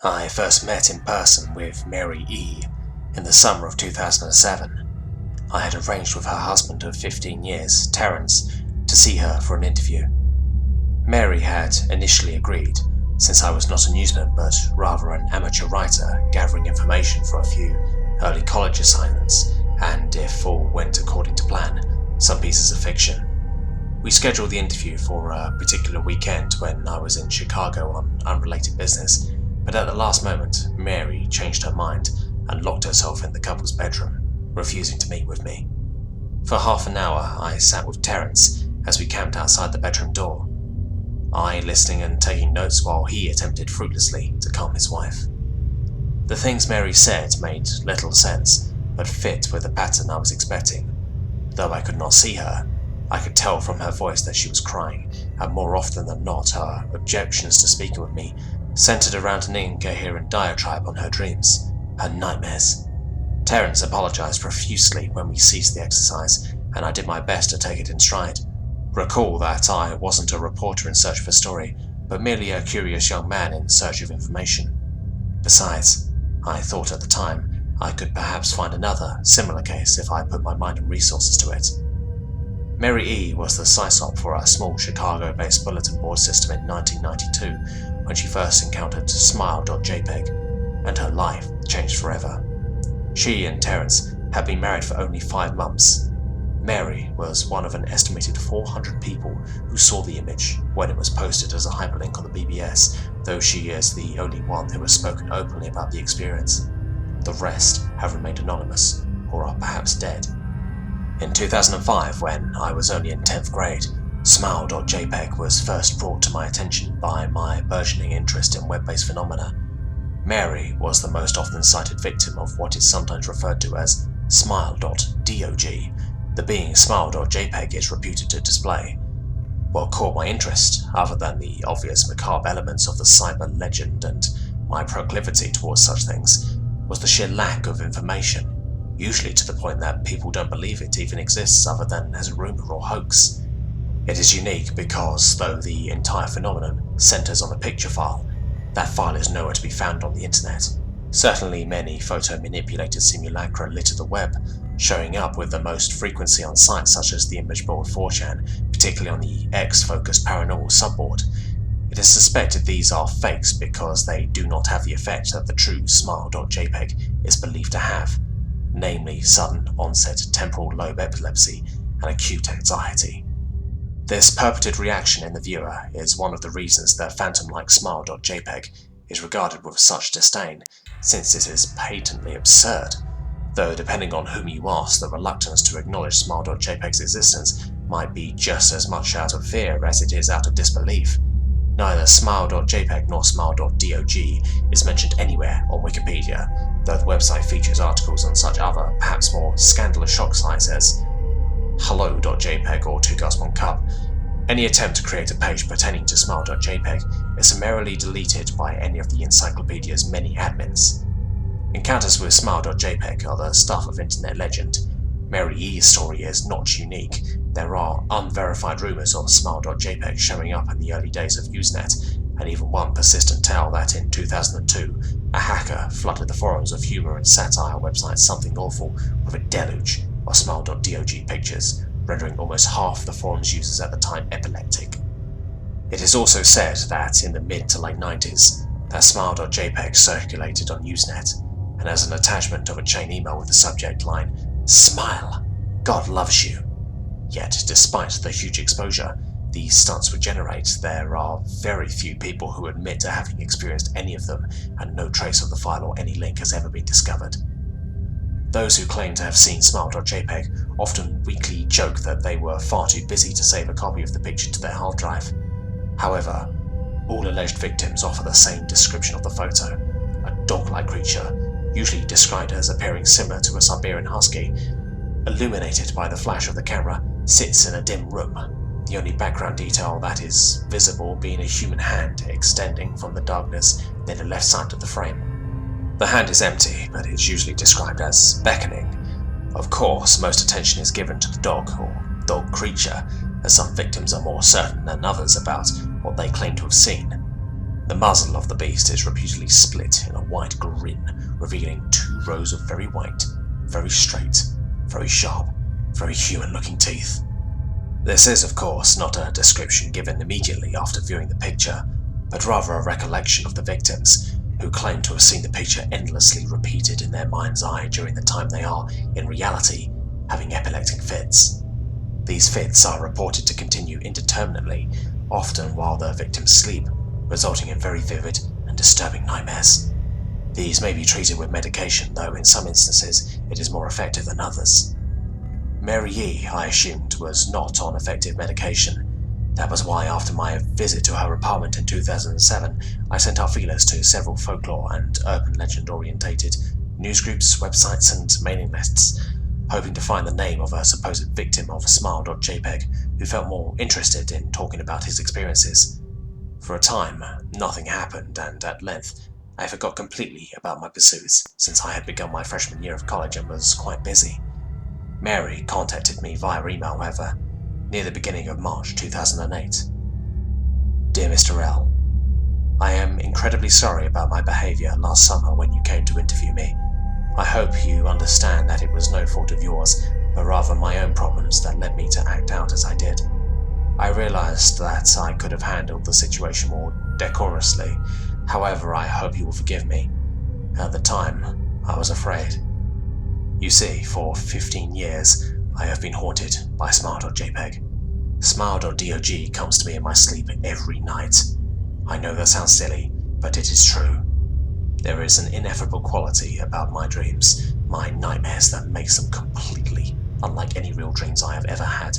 I first met in person with Mary E. in the summer of 2007. I had arranged with her husband of 15 years, Terence, to see her for an interview. Mary had initially agreed, since I was not a newsman but rather an amateur writer gathering information for a few early college assignments, and if all went according to plan, some pieces of fiction. We scheduled the interview for a particular weekend when I was in Chicago on unrelated business, but at the last moment, Mary changed her mind and locked herself in the couple's bedroom, refusing to meet with me. For half an hour, I sat with Terence as we camped outside the bedroom door, I listening and taking notes while he attempted fruitlessly to calm his wife. The things Mary said made little sense, but fit with the pattern I was expecting. Though I could not see her, I could tell from her voice that she was crying, and more often than not her objections to speaking with me centered around an incoherent diatribe on her dreams, her nightmares. Terence apologized profusely when we ceased the exercise, and I did my best to take it in stride. Recall that I wasn't a reporter in search of a story, but merely a curious young man in search of information. Besides, I thought at the time I could perhaps find another, similar case if I put my mind and resources to it. Mary E. was the sysop for a small Chicago-based bulletin board system in 1992 when she first encountered Smile.jpg, and her life changed forever. She and Terence had been married for only 5 months. Mary was one of an estimated 400 people who saw the image when it was posted as a hyperlink on the BBS, though she is the only one who has spoken openly about the experience. The rest have remained anonymous, or are perhaps dead. In 2005, when I was only in 10th grade, Smile.jpg was first brought to my attention by my burgeoning interest in web-based phenomena. Mary was the most often cited victim of what is sometimes referred to as Smile.dog, the being Smile.jpg is reputed to display. What caught my interest, other than the obvious macabre elements of the cyber legend and my proclivity towards such things, was the sheer lack of information, usually to the point that people don't believe it even exists other than as a rumor or hoax. It is unique because, though the entire phenomenon centers on a picture file, that file is nowhere to be found on the internet. Certainly many photo-manipulated simulacra litter the web, showing up with the most frequency on sites such as the image board 4chan, particularly on the X-focused paranormal subboard. It is suspected these are fakes because they do not have the effect that the true Smile.jpg is believed to have, namely sudden onset temporal lobe epilepsy and acute anxiety. This purported reaction in the viewer is one of the reasons that phantom-like Smile.jpg is regarded with such disdain, since it is patently absurd, though depending on whom you ask, the reluctance to acknowledge Smile.jpg's existence might be just as much out of fear as it is out of disbelief. Neither Smile.jpg nor Smile.dog is mentioned anywhere on Wikipedia, though the website features articles on such other, perhaps more scandalous shock sites as Hello.jpg or 2Gus1Cup. Any attempt to create a page pertaining to Smile.jpg is summarily deleted by any of the encyclopedia's many admins. Encounters with Smile.jpg are the stuff of internet legend. Mary E's story is not unique. There are unverified rumors of Smile.jpg showing up in the early days of Usenet, and even one persistent tale that in 2002, a hacker flooded the forums of humor and satire website Something Awful with a deluge of Smile.dog pictures, rendering almost half the forum's users at the time epileptic. It is also said that in the mid to late 90s, that Smile.jpg circulated on Usenet, and as an attachment of a chain email with the subject line, "Smile, God loves you." Yet, despite the huge exposure these stunts would generate, there are very few people who admit to having experienced any of them, and no trace of the file or any link has ever been discovered. Those who claim to have seen Smile.jpg often weakly joke that they were far too busy to save a copy of the picture to their hard drive. However, all alleged victims offer the same description of the photo: a dog-like creature, usually described as appearing similar to a Siberian husky, illuminated by the flash of the camera, sits in a dim room, the only background detail that is visible being a human hand extending from the darkness near the left side of the frame. The hand is empty, but is usually described as beckoning. Of course, most attention is given to the dog or dog creature, as some victims are more certain than others about what they claim to have seen. The muzzle of the beast is reputedly split in a wide grin, revealing 2 rows of very white, very straight, very sharp, very human-looking teeth. This is, of course, not a description given immediately after viewing the picture, but rather a recollection of the victims, who claim to have seen the picture endlessly repeated in their mind's eye during the time they are, in reality, having epileptic fits. These fits are reported to continue indeterminately, often while the victims sleep, resulting in very vivid and disturbing nightmares. These may be treated with medication, though in some instances it is more effective than others. Mary E, I assumed, was not on effective medication. That was why, after my visit to her apartment in 2007, I sent out feelers to several folklore and urban legend-orientated newsgroups, websites, and mailing lists, hoping to find the name of a supposed victim of Smile.jpg who felt more interested in talking about his experiences. For a time, nothing happened, and at length, I forgot completely about my pursuits, since I had begun my freshman year of college and was quite busy. Mary contacted me via email, however, near the beginning of March 2008. Dear Mr. L, I am incredibly sorry about my behaviour last summer when you came to interview me. I hope you understand that it was no fault of yours, but rather my own problems that led me to act out as I did. I realised that I could have handled the situation more decorously, however I hope you will forgive me. At the time, I was afraid. You see, for 15 years, I have been haunted by Smile.jpg. Smile.dog comes to me in my sleep every night. I know that sounds silly, but it is true. There is an ineffable quality about my dreams, my nightmares, that makes them completely unlike any real dreams I have ever had.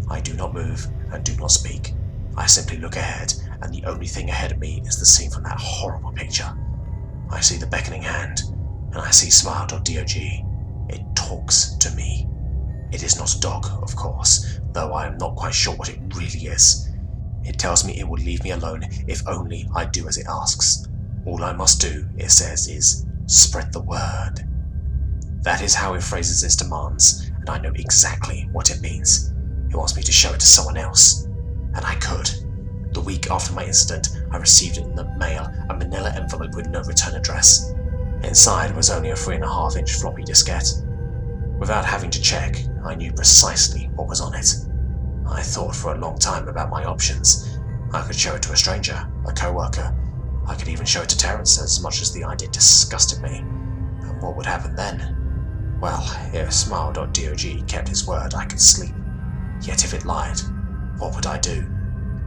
I do not move and do not speak. I simply look ahead, and the only thing ahead of me is the scene from that horrible picture. I see the beckoning hand, and I see Smile.dog. It talks to me. It is not a dog, of course, though I am not quite sure what it really is. It tells me it will leave me alone if only I do as it asks. All I must do, it says, is spread the word. That is how it phrases its demands, and I know exactly what it means. It wants me to show it to someone else. And I could. The week after my incident, I received in the mail a manila envelope with no return address. Inside was only a 3.5-inch floppy diskette. Without having to check, I knew precisely what was on it. I thought for a long time about my options. I could show it to a stranger, a co-worker. I could even show it to Terence, as much as the idea disgusted me. And what would happen then? Well, if Smile.dog kept his word, I could sleep. Yet if it lied, what would I do?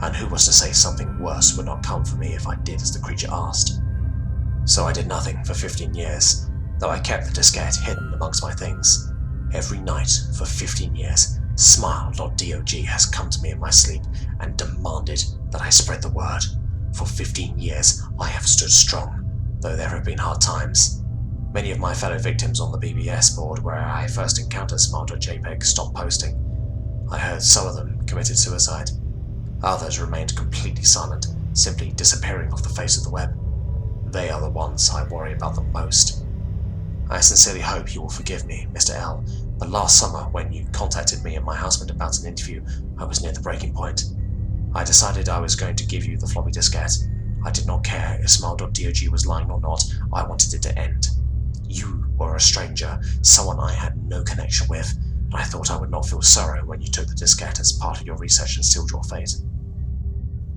And who was to say something worse would not come for me if I did as the creature asked? So I did nothing for 15 years, though I kept the diskette hidden amongst my things. Every night for 15 years, Smile.dog has come to me in my sleep and demanded that I spread the word. For 15 years, I have stood strong, though there have been hard times. Many of my fellow victims on the BBS board where I first encountered Smile.jpg stopped posting. I heard some of them committed suicide. Others remained completely silent, simply disappearing off the face of the web. They are the ones I worry about the most. I sincerely hope you will forgive me, Mr. L, but last summer, when you contacted me and my husband about an interview, I was near the breaking point. I decided I was going to give you the floppy diskette. I did not care if Smile.dog was lying or not, I wanted it to end. You were a stranger, someone I had no connection with, and I thought I would not feel sorrow when you took the diskette as part of your research and sealed your fate.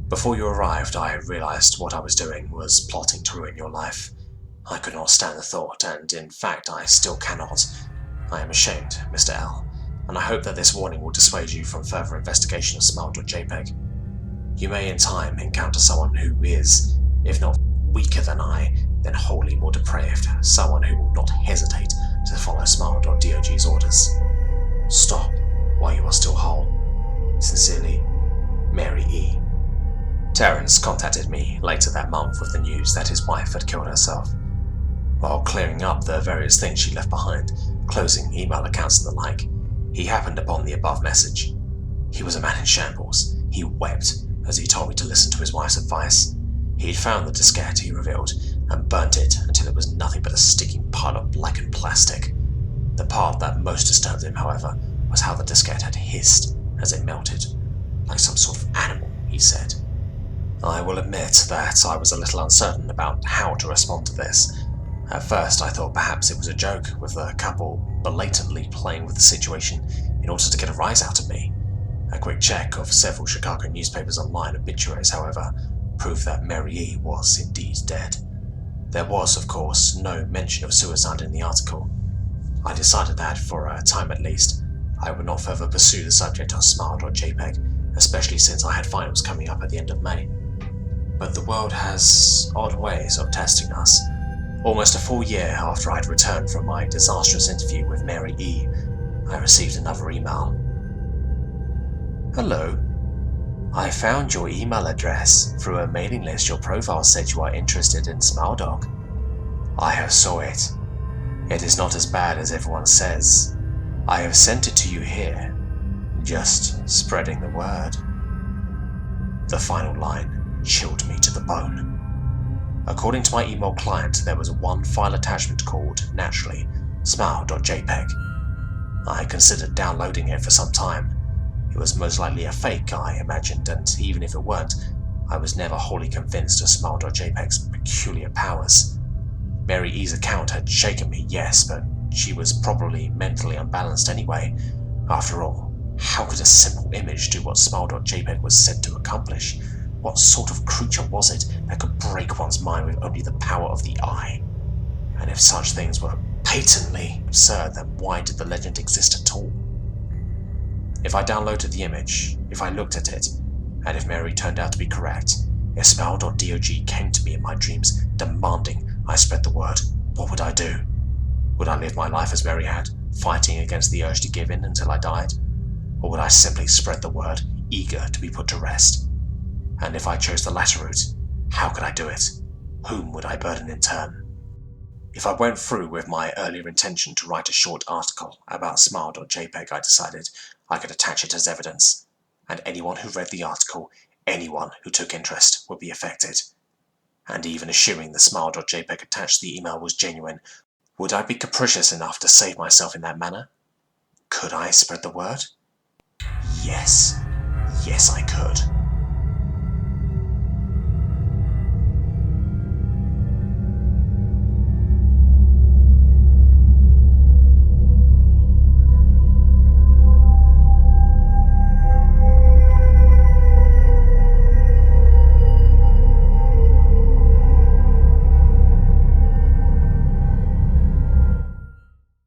Before you arrived, I realized what I was doing was plotting to ruin your life. I could not stand the thought, and in fact I still cannot. I am ashamed, Mr. L, and I hope that this warning will dissuade you from further investigation of Smile.jpg. You may in time encounter someone who is, if not weaker than I, then wholly more depraved, someone who will not hesitate to follow Smile.dog's orders. Stop while you are still whole. Sincerely, Mary E. Terence contacted me later that month with the news that his wife had killed herself. While clearing up the various things she left behind, closing email accounts and the like, he happened upon the above message. He was a man in shambles. He wept as he told me to listen to his wife's advice. He had found the diskette, he revealed, and burnt it until it was nothing but a sticking pile of blackened plastic. The part that most disturbed him, however, was how the diskette had hissed as it melted, like some sort of animal, he said. I will admit that I was a little uncertain about how to respond to this. At first I thought perhaps it was a joke, with the couple blatantly playing with the situation in order to get a rise out of me. A quick check of several Chicago newspapers' online obituaries, however, proved that Mary E. was indeed dead. There was, of course, no mention of suicide in the article. I decided that, for a time at least, I would not further pursue the subject on Smile.jpg, especially since I had finals coming up at the end of May. But the world has odd ways of testing us. Almost a full year after I'd returned from my disastrous interview with Mary E., I received another email. Hello. I found your email address through a mailing list. Your profile said you are interested in SmileDog. I have saw it. It is not as bad as everyone says. I have sent it to you here. Just spreading the word. The final line chilled me to the bone. According to my email client, there was one file attachment called, naturally, Smile.jpg. I considered downloading it for some time. It was most likely a fake, I imagined, and even if it weren't, I was never wholly convinced of Smile.jpg's peculiar powers. Mary E.'s account had shaken me, yes, but she was probably mentally unbalanced anyway. After all, how could a simple image do what Smile.jpg was said to accomplish? What sort of creature was it that could break one's mind with only the power of the eye? And if such things were patently absurd, then why did the legend exist at all? If I downloaded the image, if I looked at it, and if Mary turned out to be correct, if Smile.dog came to me in my dreams demanding I spread the word, what would I do? Would I live my life as Mary had, fighting against the urge to give in until I died? Or would I simply spread the word, eager to be put to rest? And if I chose the latter route, how could I do it? Whom would I burden in turn? If I went through with my earlier intention to write a short article about Smile.jpg, I decided I could attach it as evidence, and anyone who read the article, anyone who took interest, would be affected. And even assuming the Smile.jpg attached to the email was genuine, would I be capricious enough to save myself in that manner? Could I spread the word? Yes. Yes, I